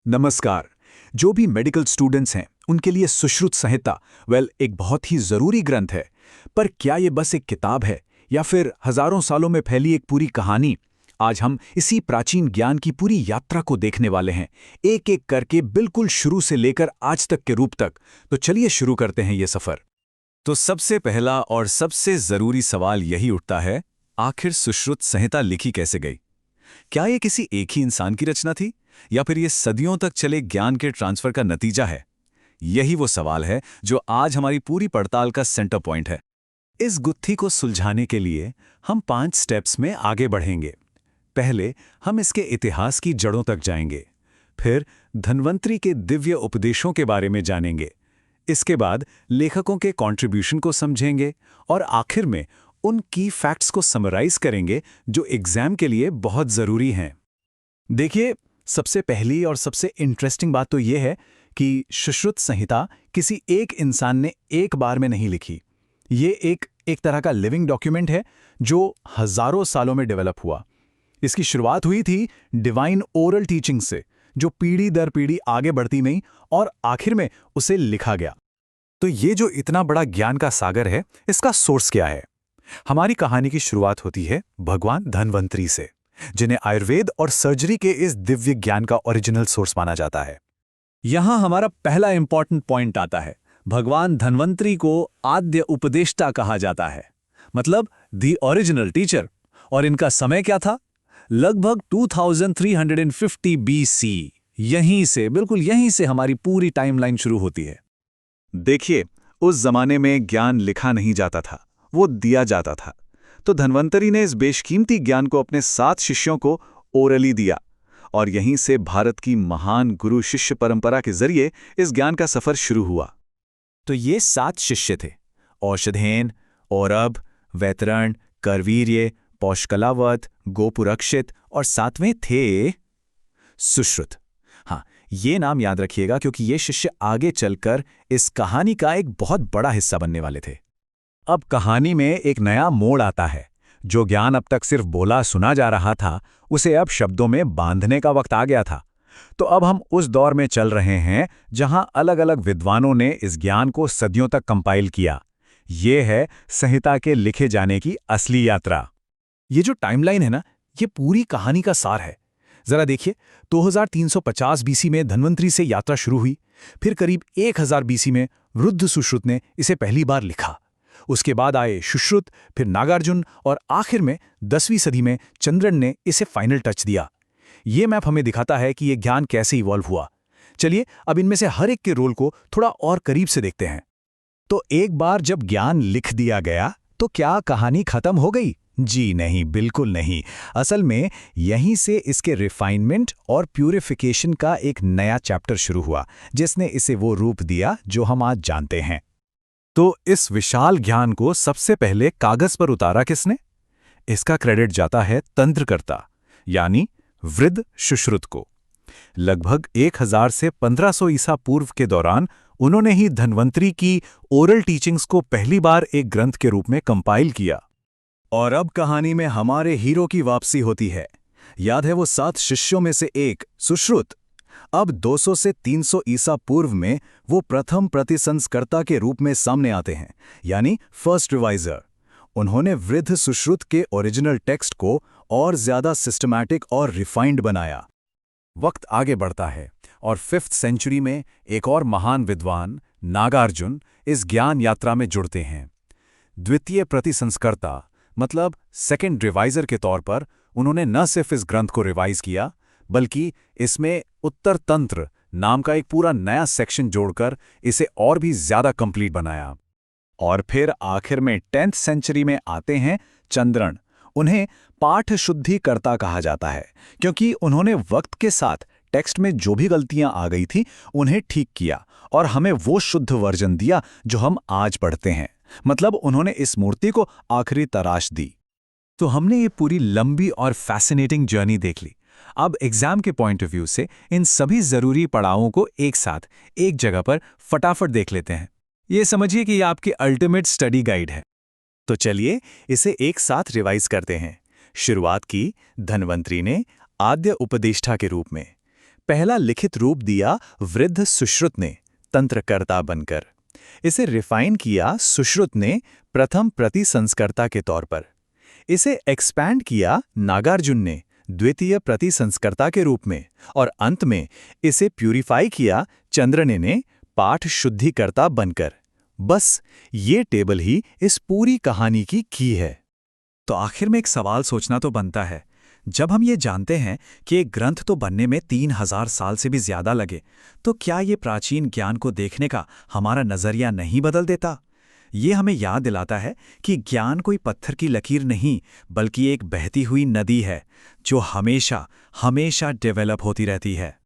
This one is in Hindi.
नमस्कार। जो भी मेडिकल स्टूडेंट्स हैं उनके लिए सुश्रुत संहिता एक बहुत ही जरूरी ग्रंथ है। पर क्या ये बस एक किताब है या फिर हजारों सालों में फैली एक पूरी कहानी? आज हम इसी प्राचीन ज्ञान की पूरी यात्रा को देखने वाले हैं, एक एक करके, बिल्कुल शुरू से लेकर आज तक के रूप तक। तो चलिए शुरू करते हैं ये सफर। तो सबसे पहला और सबसे जरूरी सवाल यही उठता है, आखिर सुश्रुत संहिता लिखी कैसे गई? क्या ये किसी एक ही इंसान की रचना थी या फिर ये सदियों तक चले ज्ञान के ट्रांसफर का नतीजा है? यही वो सवाल है जो आज हमारी पूरी पड़ताल का सेंटर पॉइंट है। इस गुत्थी को सुलझाने के लिए हम 5 स्टेप्स में आगे बढ़ेंगे। पहले हम इसके इतिहास की जड़ों तक जाएंगे, फिर धन्वंतरी के दिव्य उपदेशों के बारे में जानेंगे, इसके बाद लेखकों के कंट्रीब्यूशन को समझेंगे और आखिर में उन की फैक्ट्स को समराइज करेंगे जो एग्जाम के लिए बहुत जरूरी हैं। देखिए, सबसे पहली और सबसे इंटरेस्टिंग बात तो ये है कि सुश्रुत संहिता किसी एक इंसान ने एक बार में नहीं लिखी। ये एक तरह का लिविंग डॉक्यूमेंट है जो हजारों सालों में डेवलप हुआ। इसकी शुरुआत हुई थी डिवाइन ओरल टीचिंग से, जो पीढ़ी दर पीढ़ी आगे बढ़ती गई और आखिर में उसे लिखा गया। तो ये जो इतना बड़ा ज्ञान का सागर है, इसका सोर्स क्या है? हमारी कहानी की शुरुआत होती है भगवान धन्वंतरी से, जिन्हें आयुर्वेद और सर्जरी के इस दिव्य ज्ञान का ओरिजिनल सोर्स माना जाता है। यहां हमारा पहला इंपॉर्टेंट पॉइंट आता है। भगवान धन्वंतरी को आद्य उपदेष्टा कहा जाता है, मतलब दी ओरिजिनल टीचर। और इनका समय क्या था? लगभग 2350 BC। बिल्कुल यहीं से हमारी पूरी टाइमलाइन शुरू होती है। देखिए, उस जमाने में ज्ञान लिखा नहीं जाता था, वो दिया जाता था। तो धन्वंतरी ने इस बेशकीमती ज्ञान को अपने 7 शिष्यों को ओरली दिया और यहीं से भारत की महान गुरु शिष्य परंपरा के जरिए इस ज्ञान का सफर शुरू हुआ। तो ये 7 शिष्य थे: औषधेन, औरभ, वैतरण, करवीर्य, पौष्कलावत, गोपुरक्षित और 7वें थे सुश्रुत। हाँ, ये नाम याद रखिएगा क्योंकि ये शिष्य आगे चलकर इस कहानी का एक बहुत बड़ा हिस्सा बनने वाले थे। अब कहानी में एक नया मोड़ आता है। जो ज्ञान अब तक सिर्फ बोला सुना जा रहा था, उसे अब शब्दों में बांधने का वक्त आ गया था। तो अब हम उस दौर में चल रहे हैं जहां अलग अलग विद्वानों ने इस ज्ञान को सदियों तक कंपाइल किया। ये है संहिता के लिखे जाने की असली यात्रा। ये जो टाइमलाइन है ना, ये पूरी कहानी का सार है। जरा देखिए, 2350 BC में धन्वंतरी से यात्रा शुरू हुई। फिर करीब 1000 BC में वृद्ध सुश्रुत ने इसे पहली बार लिखा। उसके बाद आए सुश्रुत, फिर नागार्जुन और आखिर में 10वीं सदी में चंद्रन ने इसे फाइनल टच दिया। ये मैप हमें दिखाता है कि ये ज्ञान कैसे इवॉल्व हुआ। चलिए अब इनमें से हर एक के रोल को थोड़ा और करीब से देखते हैं। तो एक बार जब ज्ञान लिख दिया गया, तो क्या कहानी खत्म हो गई? जी नहीं, बिल्कुल नहीं। असल में यहीं से इसके रिफाइनमेंट और प्यूरिफिकेशन का एक नया चैप्टर शुरू हुआ, जिसने इसे वो रूप दिया जो हम आज जानते हैं। तो इस विशाल ज्ञान को सबसे पहले कागज पर उतारा किसने? इसका क्रेडिट जाता है तंत्रकर्ता, यानी वृद्ध सुश्रुत को। लगभग 1000 से 1500 ईसा पूर्व के दौरान उन्होंने ही धन्वंतरी की ओरल टीचिंग्स को पहली बार एक ग्रंथ के रूप में कंपाइल किया। और अब कहानी में हमारे हीरो की वापसी होती है। याद है वो 7 शिष्यों में से एक सुश्रुत? अब 200 से 300 ईसा पूर्व में वो प्रथम प्रतिसंस्कर्ता के रूप में सामने आते हैं, यानी फर्स्ट रिवाइजर। उन्होंने वृद्ध सुश्रुत के ओरिजिनल टेक्स्ट को और ज्यादा सिस्टमैटिक और रिफाइंड बनाया। वक्त आगे बढ़ता है और 5th सेंचुरी में एक और महान विद्वान नागार्जुन इस ज्ञान यात्रा में जुड़ते हैं। द्वितीय प्रतिसंस्कर्ता मतलब सेकेंड रिवाइजर के तौर पर उन्होंने न सिर्फ इस ग्रंथ को रिवाइज किया, बल्कि इसमें उत्तर तंत्र नाम का एक पूरा नया सेक्शन जोड़कर इसे और भी ज्यादा कंप्लीट बनाया। और फिर आखिर में 10th सेंचुरी में आते हैं चंद्रन। उन्हें पाठ शुद्धिकर्ता कहा जाता है क्योंकि उन्होंने वक्त के साथ टेक्स्ट में जो भी गलतियां आ गई थी उन्हें ठीक किया और हमें वो शुद्ध वर्जन दिया जो हम आज पढ़ते हैं। मतलब उन्होंने इस मूर्ति को आखिरी तराश दी। तो हमने ये पूरी लंबी और फैसिनेटिंग जर्नी देख ली। अब एग्जाम के पॉइंट ऑफ व्यू से इन सभी जरूरी पड़ावों को एक साथ एक जगह पर फटाफट देख लेते हैं। ये समझिए कि ये आपकी अल्टीमेट स्टडी गाइड है। तो चलिए इसे एक साथ रिवाइज करते हैं। शुरुआत की धन्वंतरी ने आद्य उपदेष्टा के रूप में। पहला लिखित रूप दिया वृद्ध सुश्रुत ने, तंत्रकर्ता बनकर। इसे रिफाइन किया सुश्रुत ने प्रथम प्रतिसंस्कर्ता के तौर पर। इसे एक्सपैंड किया नागार्जुन ने द्वितीय प्रतिसंस्कर्ता के रूप में, और अंत में इसे प्यूरिफाई किया चंद्रने ने पाठ शुद्धिकर्ता बनकर। बस ये टेबल ही इस पूरी कहानी की की है। तो आखिर में एक सवाल सोचना तो बनता है, जब हम ये जानते हैं कि एक ग्रंथ तो बनने में 3000 साल से भी ज्यादा लगे, तो क्या ये प्राचीन ज्ञान को देखने का हमारा नजरिया नहीं बदल देता? ये हमें याद दिलाता है कि ज्ञान कोई पत्थर की लकीर नहीं, बल्कि एक बहती हुई नदी है जो हमेशा हमेशा डेवलप होती रहती है।